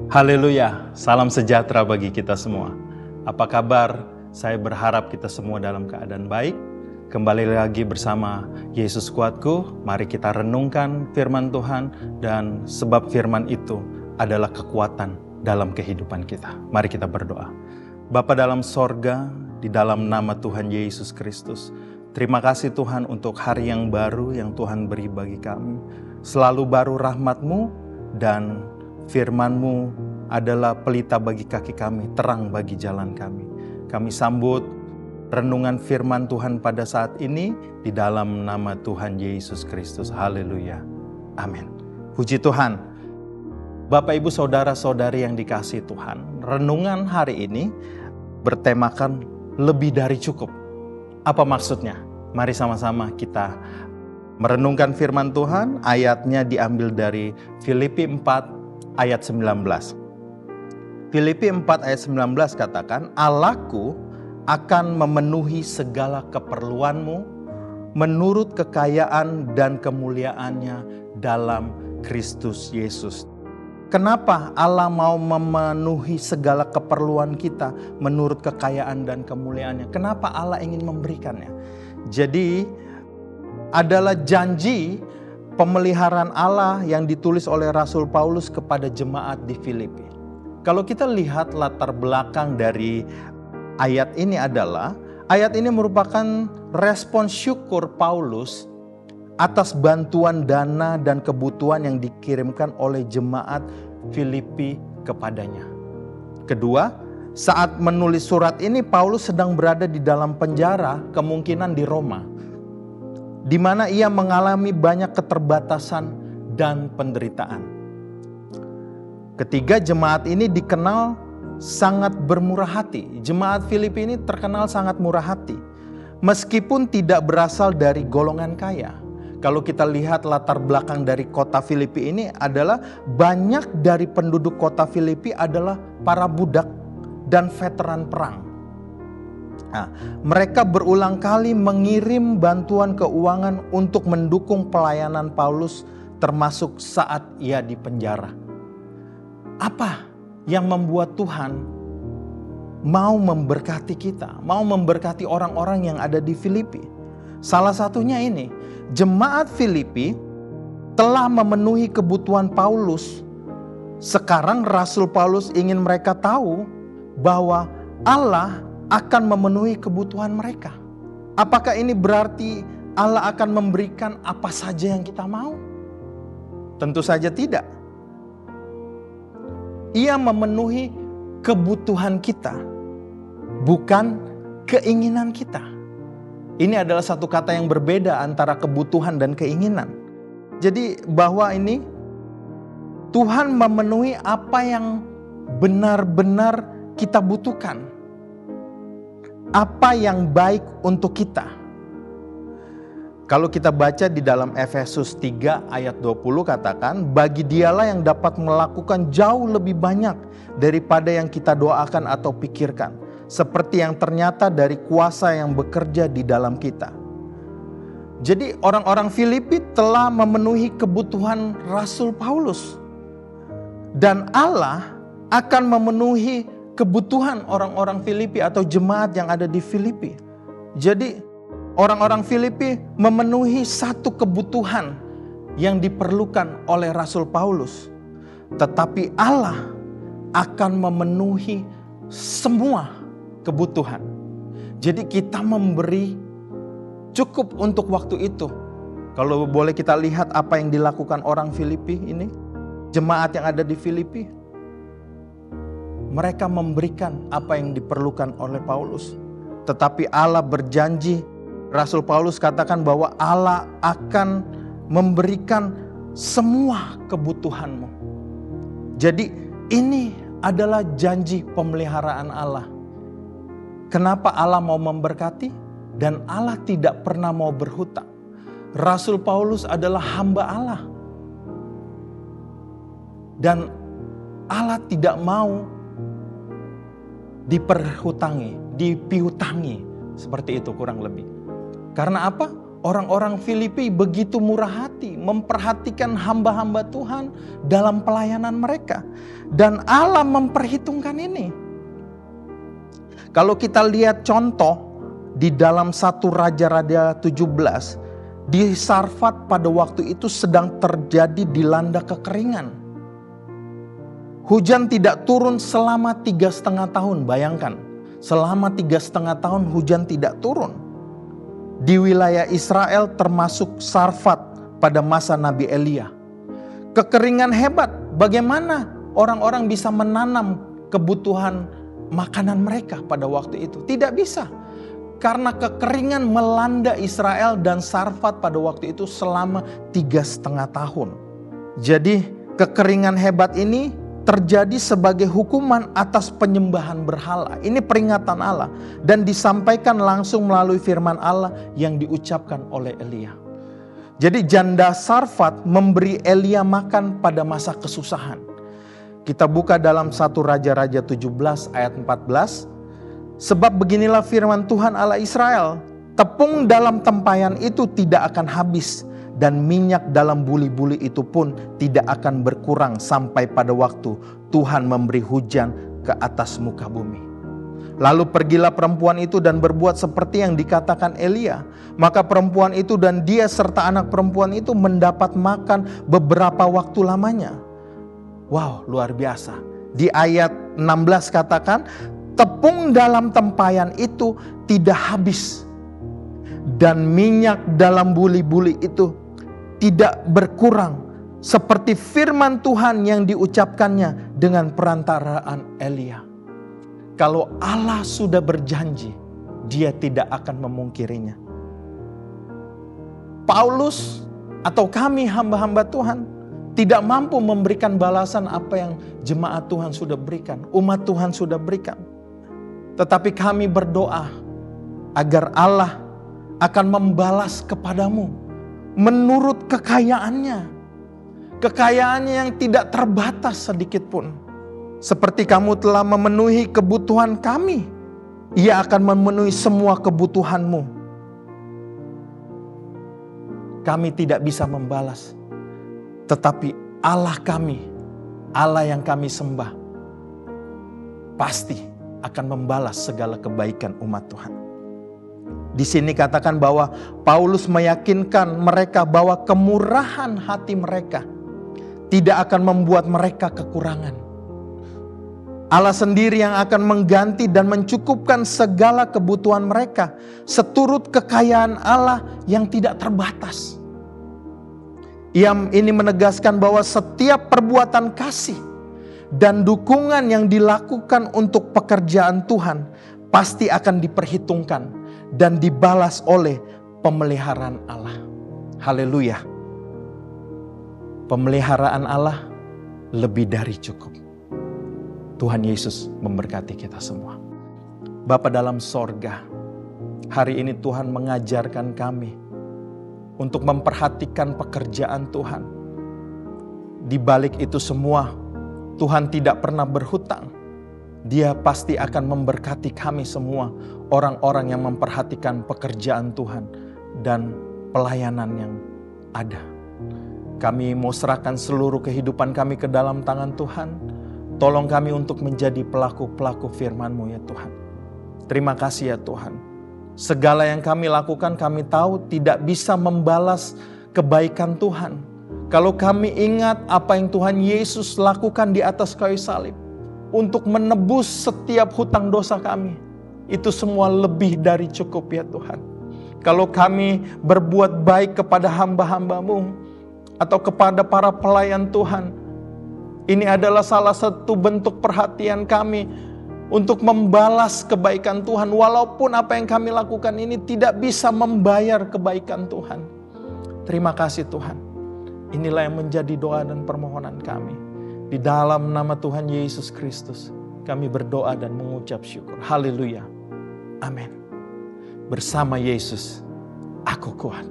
Haleluya, salam sejahtera bagi kita semua. Apa kabar? Saya berharap kita semua dalam keadaan baik. Kembali lagi bersama Yesus Kuatku, mari kita renungkan firman Tuhan dan sebab firman itu adalah kekuatan dalam kehidupan kita. Mari kita berdoa. Bapa dalam sorga, di dalam nama Tuhan Yesus Kristus, terima kasih Tuhan untuk hari yang baru yang Tuhan beri bagi kami. Selalu baru rahmat-Mu dan firman-Mu adalah pelita bagi kaki kami, terang bagi jalan kami. Kami sambut renungan firman Tuhan pada saat ini di dalam nama Tuhan Yesus Kristus. Haleluya. Amin. Puji Tuhan. Bapak, Ibu, Saudara-saudari yang dikasihi Tuhan, renungan hari ini bertemakan lebih dari cukup. Apa maksudnya? Mari sama-sama kita merenungkan firman Tuhan. Ayatnya diambil dari Filipi 4 ayat 19. Filipi 4 ayat 19 katakan, Allahku akan memenuhi segala keperluanmu menurut kekayaan dan kemuliaannya dalam Kristus Yesus. Kenapa Allah mau memenuhi segala keperluan kita menurut kekayaan dan kemuliaannya? Kenapa Allah ingin memberikannya? Jadi adalah janji pemeliharaan Allah yang ditulis oleh Rasul Paulus kepada jemaat di Filipi. Kalau kita lihat latar belakang dari ayat ini adalah, ayat ini merupakan respon syukur Paulus atas bantuan dana dan kebutuhan yang dikirimkan oleh jemaat Filipi kepadanya. Kedua, saat menulis surat ini Paulus sedang berada di dalam penjara, kemungkinan di Roma, di mana ia mengalami banyak keterbatasan dan penderitaan. Ketiga, jemaat ini dikenal sangat bermurah hati. Jemaat Filipi ini terkenal sangat murah hati, meskipun tidak berasal dari golongan kaya. Kalau kita lihat latar belakang dari kota Filipi ini adalah banyak dari penduduk kota Filipi adalah para budak dan veteran perang. Nah, mereka berulang kali mengirim bantuan keuangan untuk mendukung pelayanan Paulus, termasuk saat ia di penjara. Apa yang membuat Tuhan mau memberkati kita, mau memberkati orang-orang yang ada di Filipi? Salah satunya ini, jemaat Filipi telah memenuhi kebutuhan Paulus. Sekarang Rasul Paulus ingin mereka tahu bahwa Allah akan memenuhi kebutuhan mereka. Apakah ini berarti Allah akan memberikan apa saja yang kita mau? Tentu saja tidak. Ia memenuhi kebutuhan kita, bukan keinginan kita. Ini adalah satu kata yang berbeda antara kebutuhan dan keinginan. Jadi bahwa ini Tuhan memenuhi apa yang benar-benar kita butuhkan. Apa yang baik untuk kita. Kalau kita baca di dalam Efesus 3 ayat 20 katakan, bagi dialah yang dapat melakukan jauh lebih banyak daripada yang kita doakan atau pikirkan, seperti yang ternyata dari kuasa yang bekerja di dalam kita. Jadi orang-orang Filipi telah memenuhi kebutuhan Rasul Paulus. Dan Allah akan memenuhi kebutuhan orang-orang Filipi atau jemaat yang ada di Filipi. Jadi orang-orang Filipi memenuhi satu kebutuhan yang diperlukan oleh Rasul Paulus. Tetapi Allah akan memenuhi semua kebutuhan. Jadi kita memberi cukup untuk waktu itu. Kalau boleh kita lihat apa yang dilakukan orang Filipi ini, jemaat yang ada di Filipi. Mereka memberikan apa yang diperlukan oleh Paulus. Tetapi Allah berjanji, Rasul Paulus katakan bahwa Allah akan memberikan semua kebutuhanmu. Jadi ini adalah janji pemeliharaan Allah. Kenapa Allah mau memberkati? Dan Allah tidak pernah mau berhutang. Rasul Paulus adalah hamba Allah. Dan Allah tidak mau dipihutangi. Seperti itu kurang lebih. Karena apa? Orang-orang Filipi begitu murah hati memperhatikan hamba-hamba Tuhan dalam pelayanan mereka. Dan Allah memperhitungkan ini. Kalau kita lihat contoh di dalam 1 Raja-Raja 17, di Sarfat pada waktu itu sedang terjadi dilanda kekeringan. Hujan tidak turun selama 3,5 tahun, bayangkan. Selama 3,5 tahun hujan tidak turun. Di wilayah Israel termasuk Sarfat pada masa Nabi Elia. Kekeringan hebat, bagaimana orang-orang bisa menanam kebutuhan makanan mereka pada waktu itu? Tidak bisa. Karena kekeringan melanda Israel dan Sarfat pada waktu itu selama 3,5 tahun. Jadi kekeringan hebat ini terjadi sebagai hukuman atas penyembahan berhala. Ini peringatan Allah dan disampaikan langsung melalui firman Allah yang diucapkan oleh Elia. Jadi janda Sarfat memberi Elia makan pada masa kesusahan. Kita buka dalam 1 Raja-Raja 17 ayat 14. Sebab beginilah firman Tuhan Allah Israel, tepung dalam tempayan itu tidak akan habis, dan minyak dalam buli-buli itu pun tidak akan berkurang sampai pada waktu Tuhan memberi hujan ke atas muka bumi. Lalu pergilah perempuan itu dan berbuat seperti yang dikatakan Elia. Maka perempuan itu dan dia serta anak perempuan itu mendapat makan beberapa waktu lamanya. Wow, luar biasa. Di ayat 16 katakan, tepung dalam tempayan itu tidak habis, dan minyak dalam buli-buli itu tidak berkurang, seperti firman Tuhan yang diucapkannya dengan perantaraan Elia. Kalau Allah sudah berjanji, Dia tidak akan memungkirinya. Paulus atau kami hamba-hamba Tuhan tidak mampu memberikan balasan apa yang jemaat Tuhan sudah berikan, umat Tuhan sudah berikan. Tetapi kami berdoa agar Allah akan membalas kepadamu menurut kekayaannya. Kekayaannya yang tidak terbatas sedikit pun. Seperti kamu telah memenuhi kebutuhan kami, Ia akan memenuhi semua kebutuhanmu. Kami tidak bisa membalas, tetapi Allah kami, Allah yang kami sembah, pasti akan membalas segala kebaikan umat Tuhan. Di sini katakan bahwa Paulus meyakinkan mereka bahwa kemurahan hati mereka tidak akan membuat mereka kekurangan. Allah sendiri yang akan mengganti dan mencukupkan segala kebutuhan mereka seturut kekayaan Allah yang tidak terbatas. Ini menegaskan bahwa setiap perbuatan kasih dan dukungan yang dilakukan untuk pekerjaan Tuhan pasti akan diperhitungkan dan dibalas oleh pemeliharaan Allah. Haleluya. Pemeliharaan Allah lebih dari cukup. Tuhan Yesus memberkati kita semua. Bapa dalam sorga, hari ini Tuhan mengajarkan kami untuk memperhatikan pekerjaan Tuhan. Di balik itu semua, Tuhan tidak pernah berhutang. Dia pasti akan memberkati kami semua, orang-orang yang memperhatikan pekerjaan Tuhan dan pelayanan yang ada. Kami mau serahkan seluruh kehidupan kami ke dalam tangan Tuhan. Tolong kami untuk menjadi pelaku-pelaku firman-Mu ya Tuhan. Terima kasih ya Tuhan. Segala yang kami lakukan kami tahu tidak bisa membalas kebaikan Tuhan. Kalau kami ingat apa yang Tuhan Yesus lakukan di atas kayu salib untuk menebus setiap hutang dosa kami, itu semua lebih dari cukup ya Tuhan. Kalau kami berbuat baik kepada hamba-hamba-Mu atau kepada para pelayan Tuhan, ini adalah salah satu bentuk perhatian kami untuk membalas kebaikan Tuhan. Walaupun apa yang kami lakukan ini tidak bisa membayar kebaikan Tuhan. Terima kasih Tuhan. Inilah yang menjadi doa dan permohonan kami. Di dalam nama Tuhan Yesus Kristus, kami berdoa dan mengucap syukur. Haleluya. Amin. Bersama Yesus, aku kuat.